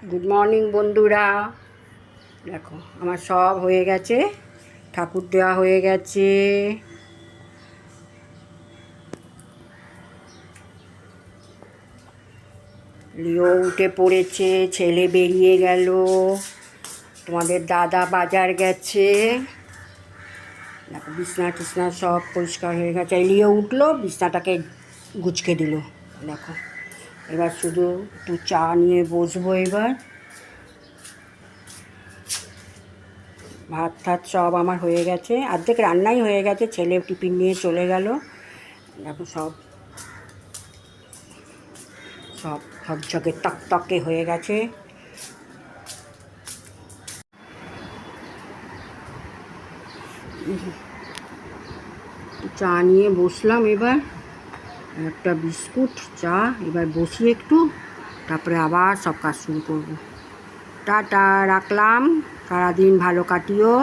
Good morning বন্ধুরা। দেখো আমার সব হয়ে গেছে, ঠাকুর দেওয়া হয়ে গেছে। লিও উঠে পড়েছে, ছেলে বেরিয়ে গেল, তোমাদের দাদা বাজার গেছে। দেখো বিছনা টিছনা সব পরিষ্কার হয়ে গেছে। লিও উঠলো, বিছনাটাকে গুছকে দিল। দেখো এবার শুধু একটু চা নিয়ে বসবো। এবার ভাত টাত সব আমার হয়ে গেছে, অর্ধেক রান্নাই হয়ে গেছে, ছেলে টিফিন নিয়ে চলে গেল। দেখো সব সব ঝকঝকে তকতকে হয়ে গেছে। চা নিয়ে বসলাম, এবার একটা বিস্কুট চা এবার বসি একটু, তারপরে আবার সব কাজ শুরু করব। টাটা, রাখলাম। সারাদিন ভালো কাটিও।